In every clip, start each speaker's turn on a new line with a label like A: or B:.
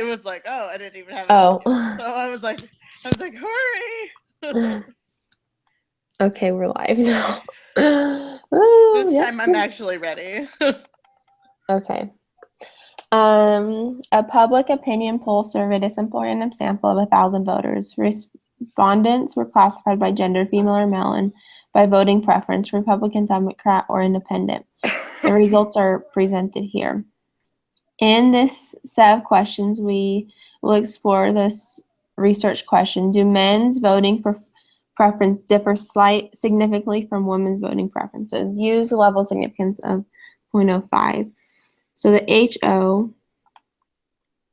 A: was like, oh, I didn't even have it.
B: Oh.
A: So I was like, hurry.
B: Okay, we're live now.
A: This time I'm actually ready.
B: Okay. A public opinion poll surveyed a simple random sample of 1,000 voters. Respondents were classified by gender, female or male, and by voting preference, Republican, Democrat, or Independent. The results are presented here. In this set of questions, we will explore this research question. Do men's voting preference differ significantly from women's voting preferences? Use the level of significance of 0.05. So the HO,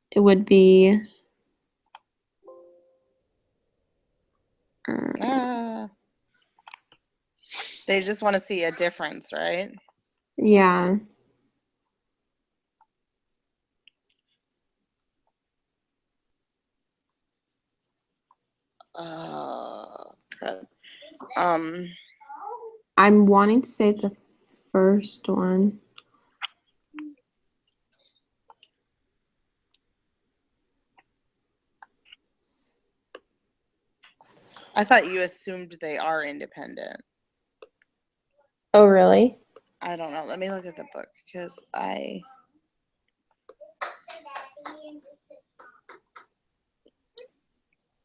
B: it would be
A: they just want to see a difference, right?
B: Yeah.
A: Crap.
B: I'm wanting to say it's a first one.
A: I thought you assumed they are independent.
B: Oh, really?
A: I don't know. Let me look at the book because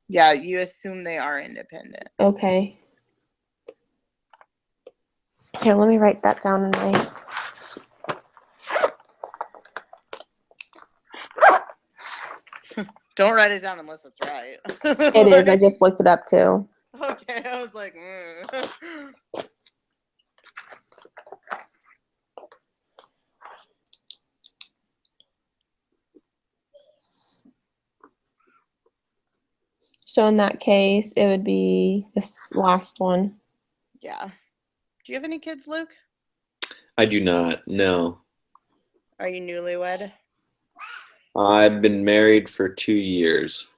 A: Yeah, you assume they are independent.
B: Okay. Here, let me write that down in my...
A: Don't write it down unless it's right.
B: It is. I just looked it up too.
A: Okay, I was like,
B: So in that case, it would be this last one.
A: Yeah. Do you have any kids, Luke?
C: I do not, no.
A: Are you newlywed?
C: I've been married for 2 years.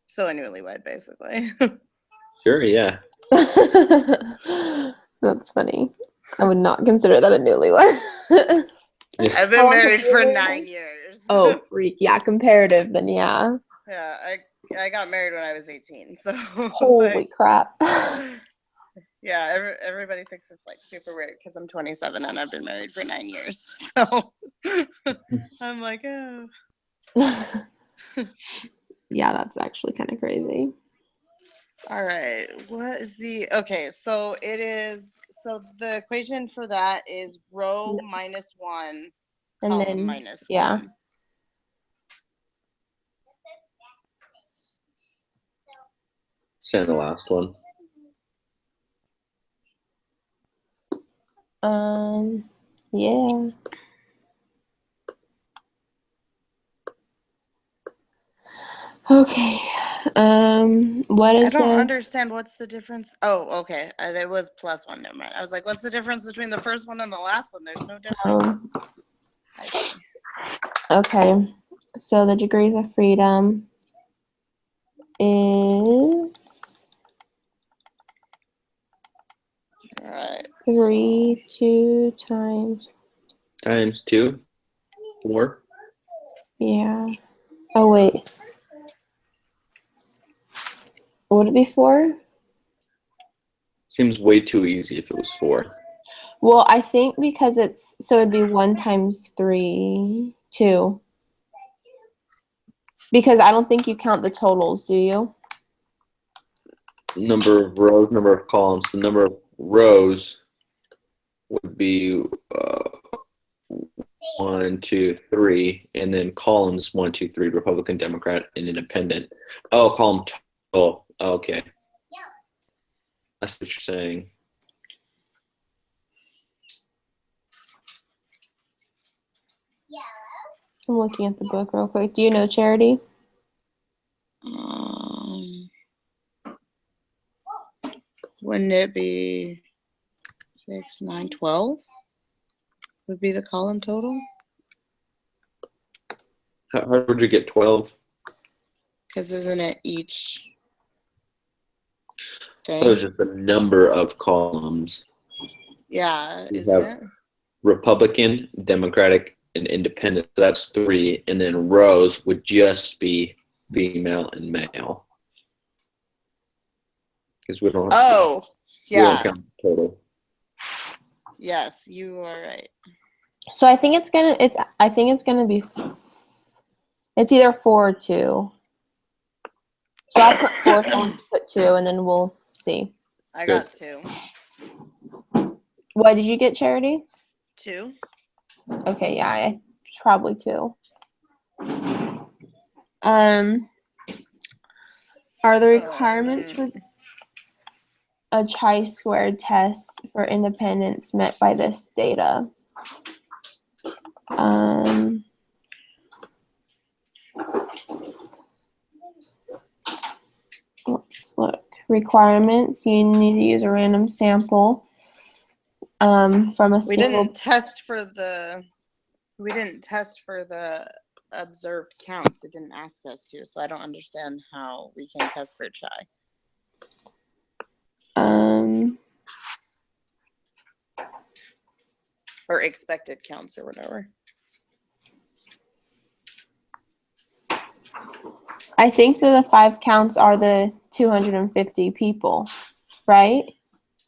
A: So a newlywed, basically.
C: Sure, yeah.
B: That's funny. I would not consider that a newlywed.
A: I've been married for 9 years.
B: Oh, freak. Yeah, comparative, then yeah.
A: Yeah, I got married when I was 18, so
B: Holy crap.
A: Yeah, everybody thinks it's like super weird because I'm 27 and I've been married for 9 years. So I'm like, oh.
B: Yeah, that's actually kind of crazy.
A: All right. What is okay, so the equation for that is row minus 1, column
B: then,
A: minus
B: yeah.
A: 1.
C: Send the last one.
B: Yeah. Okay. What is
A: I don't understand what's the difference. Oh, okay. It was +1. Never mind. I was like, what's the difference between the first one and the last one? There's no difference. I see.
B: Okay. So the degrees of freedom is 3, 2 times.
C: Times 2, 4.
B: Yeah. Oh, wait. Would it be 4?
C: Seems way too easy if it was 4.
B: Well, I think because so it'd be 1 times 3, 2. Because I don't think you count the totals, do you?
C: Number of rows, number of columns. The number of rows would be 1, 2, 3, and then columns 1, 2, 3, Republican, Democrat, and Independent. Oh, column total. Oh, okay. That's what you're saying.
B: I'm looking at the book real quick. Do you know Charity?
A: Wouldn't it be 6, 9, 12? Would be the column total?
C: How would you get 12?
A: Because isn't it each thing?
C: So just the number of columns.
A: Yeah,
C: You
A: isn't
C: have
A: it?
C: Republican, Democratic, and independent. So that's 3. And then rows would just be female and male. Because we don't
A: Oh,
C: we don't
A: yeah.
C: count total.
A: Yes, you are right.
B: So I think it's gonna be, it's either 4 or 2. So I'll put 4, someone put 2, and then we'll see.
A: I
C: Good.
A: got 2.
B: What did you get, Charity?
A: 2.
B: Okay, yeah, it's probably 2. Are the requirements for a chi-squared test for independence met by this data? Let's look. Requirements, you need to use a random sample from a
A: We
B: single.
A: didn't test for the observed counts. It didn't ask us to, so I don't understand how we can test for chi. Or expected counts or whatever.
B: I think that the 5 counts are the 250 people, right?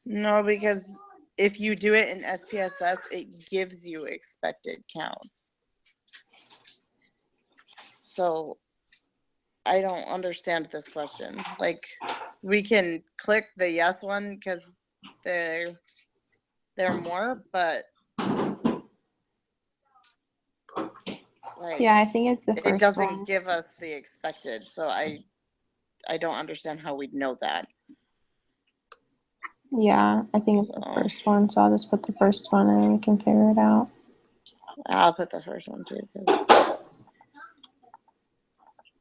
A: No, because if you do it in SPSS, it gives you expected counts. So I don't understand this question. Like, we can click the yes one because they're more, but like,
B: Yeah, I think it's the
A: it
B: first
A: doesn't
B: one.
A: give us the expected. So I don't understand how we'd know that.
B: Yeah, I think it's the
A: So
B: first one, so I'll just put the first one and then we can figure it out.
A: I'll put the first one too, because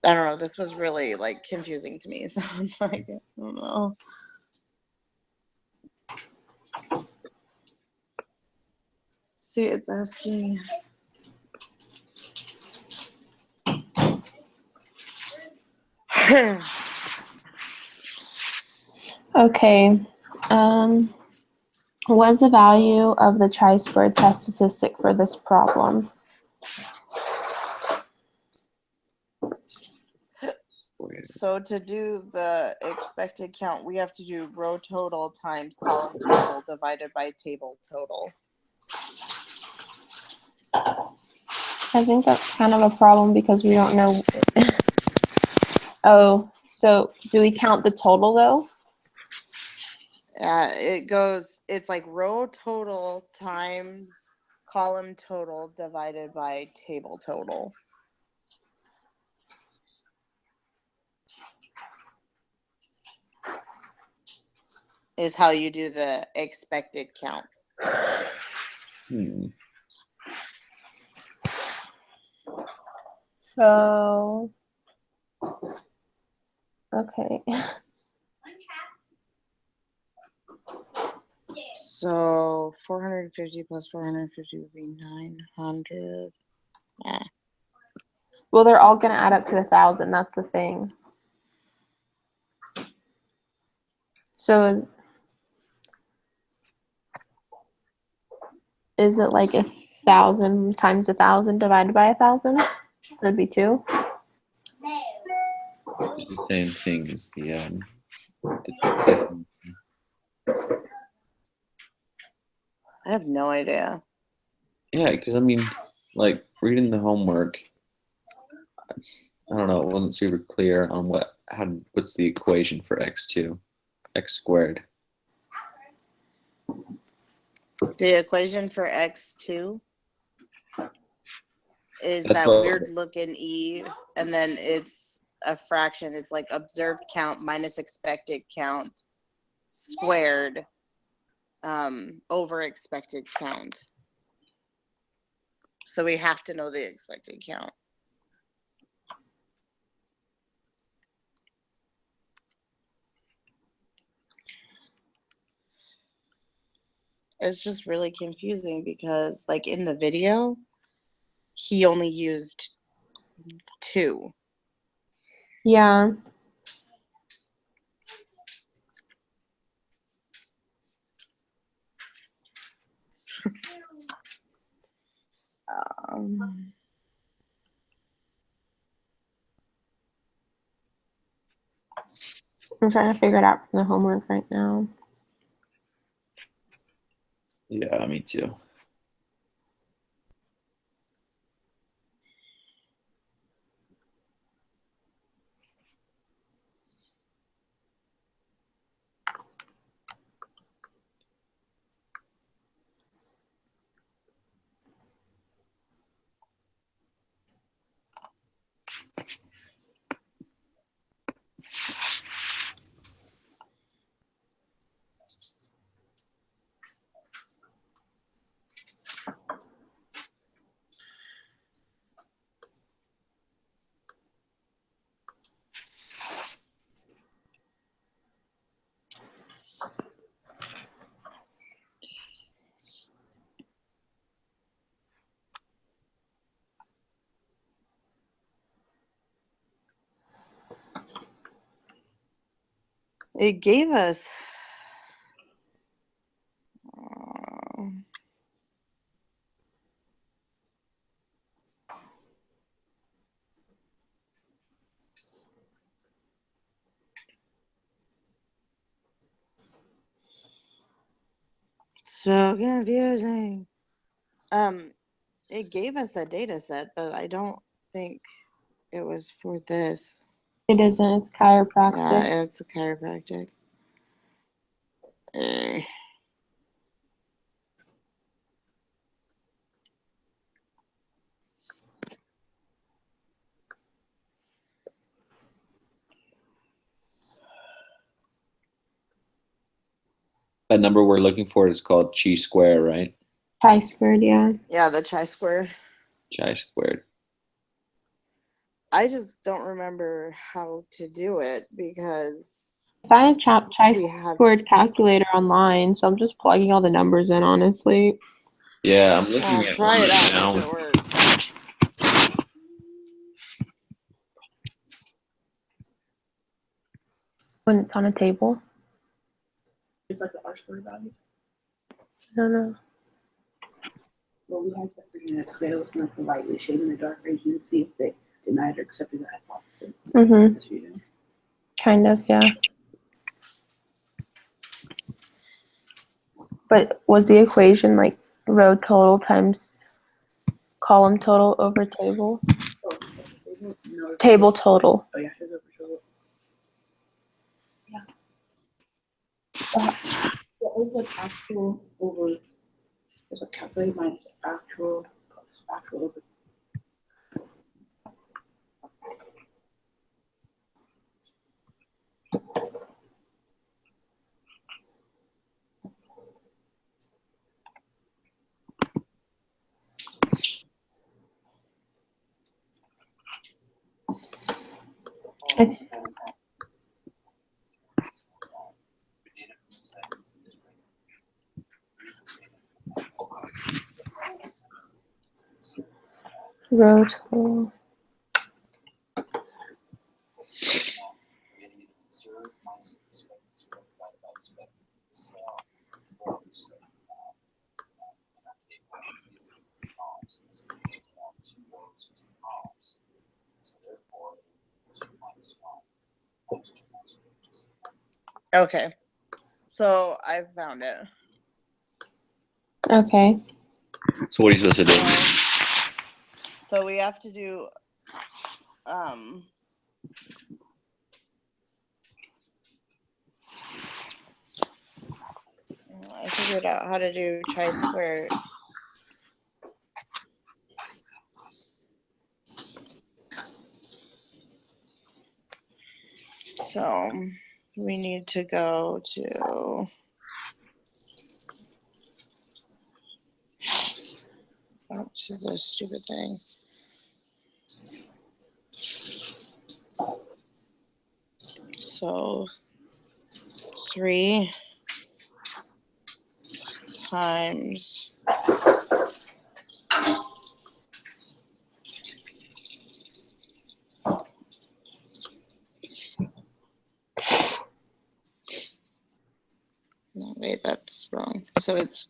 A: I don't know. This was really like confusing to me. So I'm like, I don't know. See, it's asking.
B: Okay. What's the value of the chi-squared test statistic for this problem?
A: So to do the expected count, we have to do row total times column total divided by table total.
B: I think that's kind of a problem because we don't know. Oh, so do we count the total though?
A: It's like row total times column total divided by table total. Is how you do the expected count.
B: So, okay.
A: So 450 plus 450 would be 900.
B: Well, they're all gonna add up to 1,000. That's the thing. So, is it like 1,000 times 1,000 divided by 1,000? So it'd be 2.
C: It's the same thing as the
A: I have no idea.
C: yeah, because I mean, like reading the homework, I don't know, it wasn't super clear on what's the equation for x2, x squared.
A: The equation for x2 is
C: That's
A: that
C: what-
A: weird looking e, and then it's a fraction. It's like observed count minus expected count squared over expected count. So we have to know the expected count. It's just really confusing because like in the video, he only used 2.
B: Yeah.
A: Um,
B: I'm trying to figure it out from the homework right now.
C: Yeah, me too.
A: it gave us. So confusing. It gave us a data set, but I don't think it was for this.
B: It isn't. It's
A: Yeah,
B: chiropractic.
A: it's a chiropractic. Eh.
C: That number we're looking for is called chi square, right?
B: Chi-squared, yeah.
A: Yeah, the chi-square.
C: Chi squared.
A: I just don't remember how to do it because
B: I found a
A: we have.
B: chi-squared calculator online, so I'm just plugging all the numbers in, honestly.
C: Yeah, I'm looking
A: Well,
C: at
A: try
C: one
A: it
C: right
A: out
C: now.
A: if it works.
B: When it's on a table.
D: It's like the R-squared value.
B: I don't know.
D: Well, we had to figure it out. They was like the lightly shading the dark region to see if they denied or accepted the hypothesis.
B: Mm-hmm.
D: That's what you do.
B: Kind of, yeah. But was the equation like row total times column total over table?
D: Oh, table? No.
B: Table total.
D: Oh, yeah, here's over total. Well, it was like actual over. There's a calculate minus actual plus actual over.
B: It's row total.
A: Okay. So I found it.
B: Okay.
C: So what are you supposed to do?
A: So we have to do I figured out how to do chi-squared. So we need to go to this stupid thing. So 3 times no, wait, that's wrong. So it's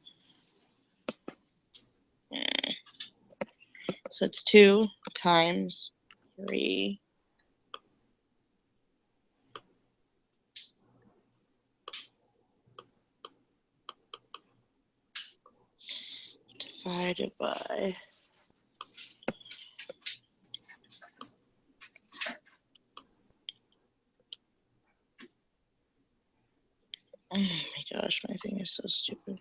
A: So it's 2 times 3. Divided by. Oh my gosh, my thing is so stupid.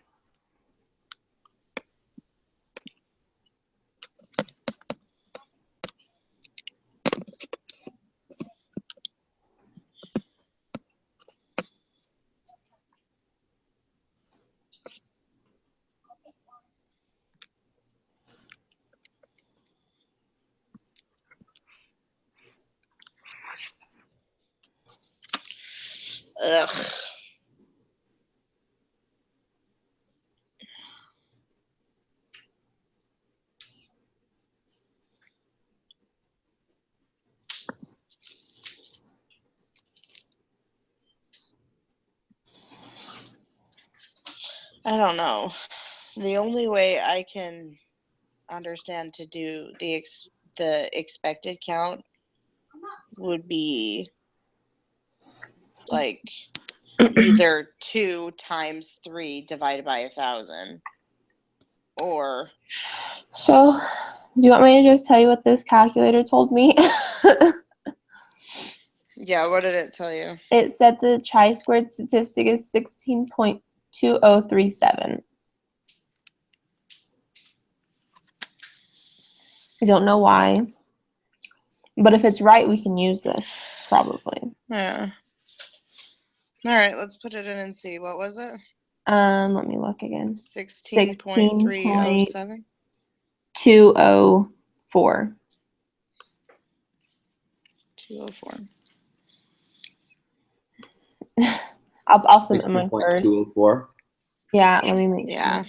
A: Ugh. I don't know. The only way I can understand to do the expected count would be like either 2 times 3 divided by 1,000, or
B: So, do you want me to just tell you what this calculator told me?
A: yeah, what did it tell you?
B: It said the chi-squared statistic is 16.2037. I don't know why, but if it's right, we can use this, probably.
A: Yeah. All right, let's put it in and see. What was it?
B: Let me look again.
A: 16.307.
B: 204.
A: 204.
B: I'll submit mine first.
C: 16.204.
B: Yeah, let me make
A: Yeah.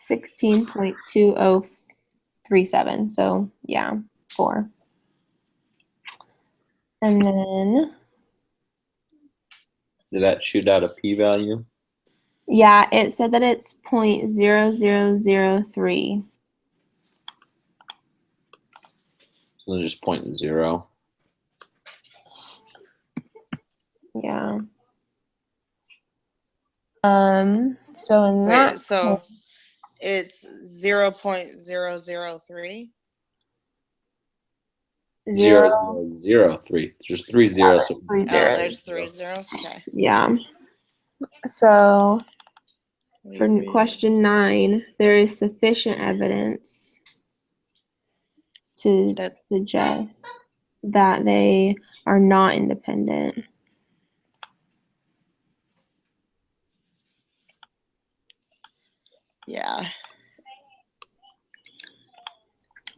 B: sure. 16.2037. So, yeah, 4. And then,
C: Did that shoot out a p-value?
B: yeah, it said that it's 0.0003.
C: So they're just 0.0.
B: Yeah. So in
A: Wait,
B: that
A: so it's 0.003.
C: 0.003. There's 3 zeros. So
B: 3
A: Oh,
B: zeros.
A: there's 3 zeros. Okay.
B: Yeah. So for
A: We
B: question 9, there is sufficient evidence to
A: That
B: suggest that they are not independent.
A: yeah.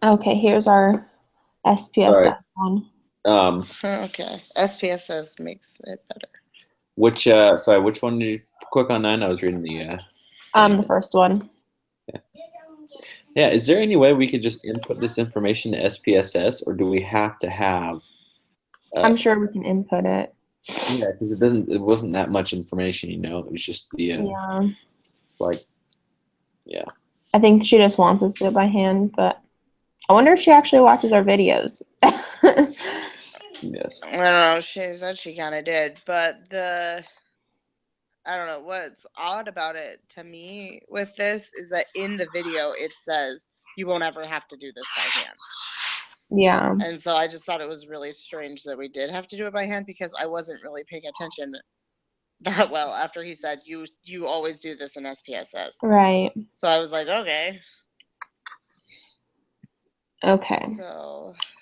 B: Okay, here's our SPSS one.
A: Okay. SPSS makes it better.
C: Which one did you click on 9? I was reading the
B: The first one.
C: Yeah, is there any way we could just input this information to SPSS, or do we have to have
B: I'm sure we can input it.
C: yeah, because it wasn't that much information, it was just the
B: Yeah.
C: like yeah.
B: I think she just wants us to do it by hand, but I wonder if she actually watches our videos.
C: Yes.
A: I don't know. She said she kind of did, but I don't know what's odd about it to me with this is that in the video it says you won't ever have to do this by hand.
B: Yeah.
A: And so I just thought it was really strange that we did have to do it by hand because I wasn't really paying attention that well after he said you always do this in SPSS.
B: Right.
A: So I was like, okay.
B: Okay.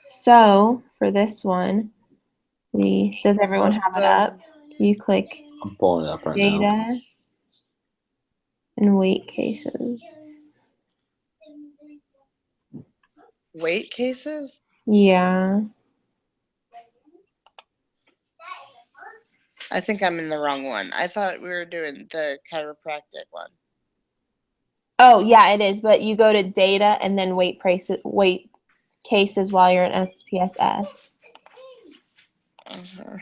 A: So
B: for this one, does everyone have it up? You click
C: I'm pulling it up right now.
B: data and weight cases.
A: Weight cases?
B: Yeah.
A: I think I'm in the wrong one. I thought we were doing the chiropractic one.
B: Oh, yeah, it is. But you go to data and then weight cases while you're in SPSS.
A: Uh-huh.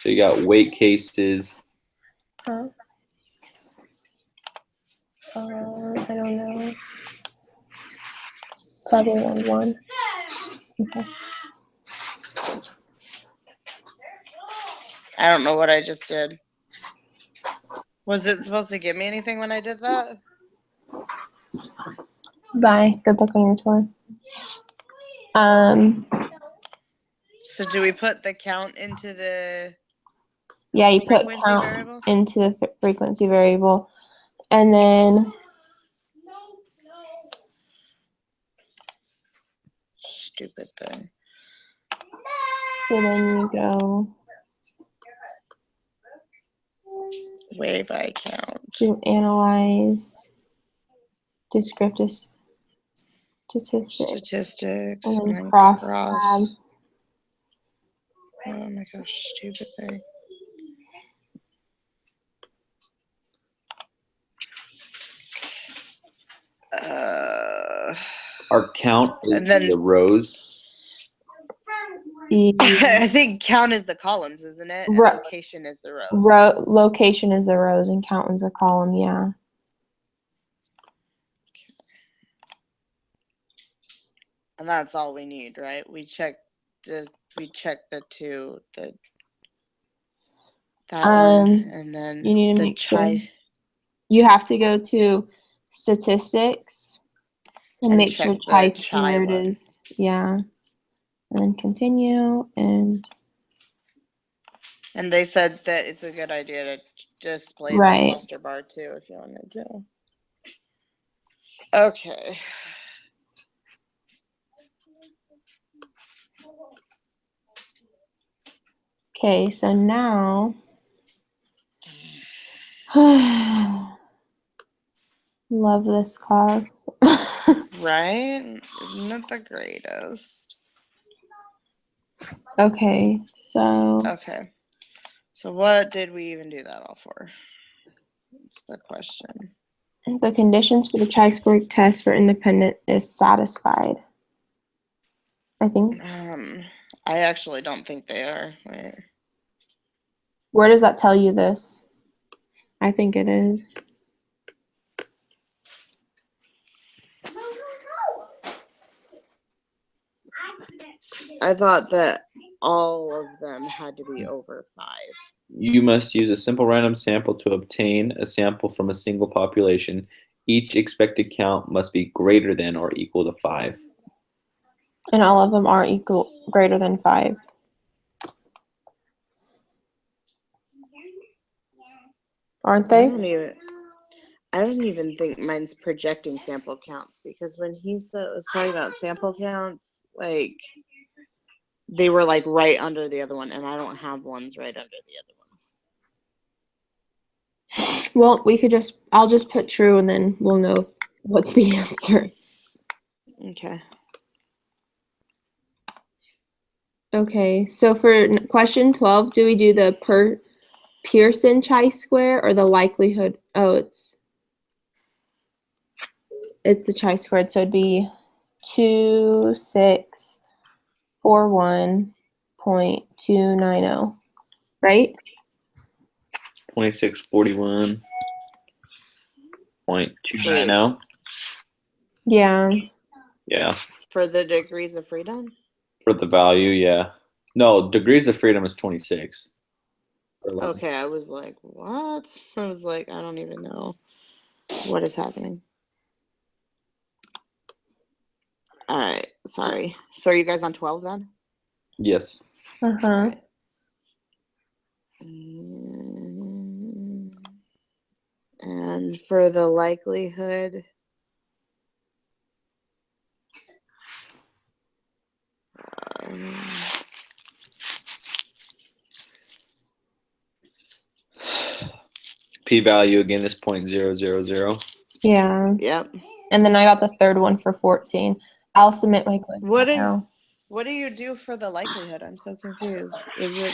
C: So you got weight cases.
B: Huh? I don't know. Probably around 1. Okay.
A: I don't know what I just did. Was it supposed to give me anything when I did that?
B: Bye. Good luck on your tour.
A: So do we put the count into the
B: Yeah, you put
A: frequency
B: count
A: variable?
B: into the frequency variable, and then
A: Stupid thing.
B: so then you go
A: Way by count.
B: to analyze descriptive statistics,
A: Statistics.
B: and then
A: then
B: cross
A: cross.
B: tabs.
A: Oh my gosh, stupid thing.
C: Our count is
A: And then-
C: the rows.
A: I think count is the columns, isn't it? And
B: Ro-
A: location is the rows.
B: Location is the rows and count is the column. Yeah.
A: And that's all we need, right? We check the two, that one, and then
B: You need to
A: the
B: make sure you have to go to statistics and
A: And
B: make sure
A: check the
B: chi-squared
A: one.
B: is, yeah. And then continue, and
A: And they said that it's a good idea to display
B: Right.
A: the cluster bar too, if you wanted to. Okay.
B: okay, so now love this class.
A: Right? Isn't it the greatest?
B: Okay, so
A: Okay. So what did we even do that all for? That's the question.
B: the conditions for the chi-square test for independent is satisfied. I think.
A: I actually don't think they are. Wait.
B: Where does that tell you this? I think it is.
A: I thought that all of them had to be over 5.
C: You must use a simple random sample to obtain a sample from a single population. Each expected count must be greater than or equal to 5.
B: And all of them are greater than 5. Aren't
A: I
B: they?
A: don't even think mine's projecting sample counts, because when he was talking about sample counts, like they were like right under the other one, and I don't have ones right under the other ones.
B: Well, I'll just put true and then we'll know what's the answer.
A: Okay.
B: Okay, so for question 12, do we do the Pearson chi-square or the likelihood? Oh, it's the chi-squared, so it'd be 2641.290, right?
C: 2641.290.
B: Yeah.
C: Yeah.
A: For the degrees of freedom?
C: For the value, yeah. No, degrees of freedom is 26.
A: Okay, I was like, what? I was like, I don't even know what is happening. All right, sorry. So are you guys on 12 then?
C: Yes.
B: Uh-huh.
A: Right. And for the likelihood,
C: P-value again is 0.000.
B: Yeah.
A: yep.
B: And then I got the third one for 14. I'll submit my quiz
A: What
B: now.
A: do you do for the likelihood? I'm so confused. Is it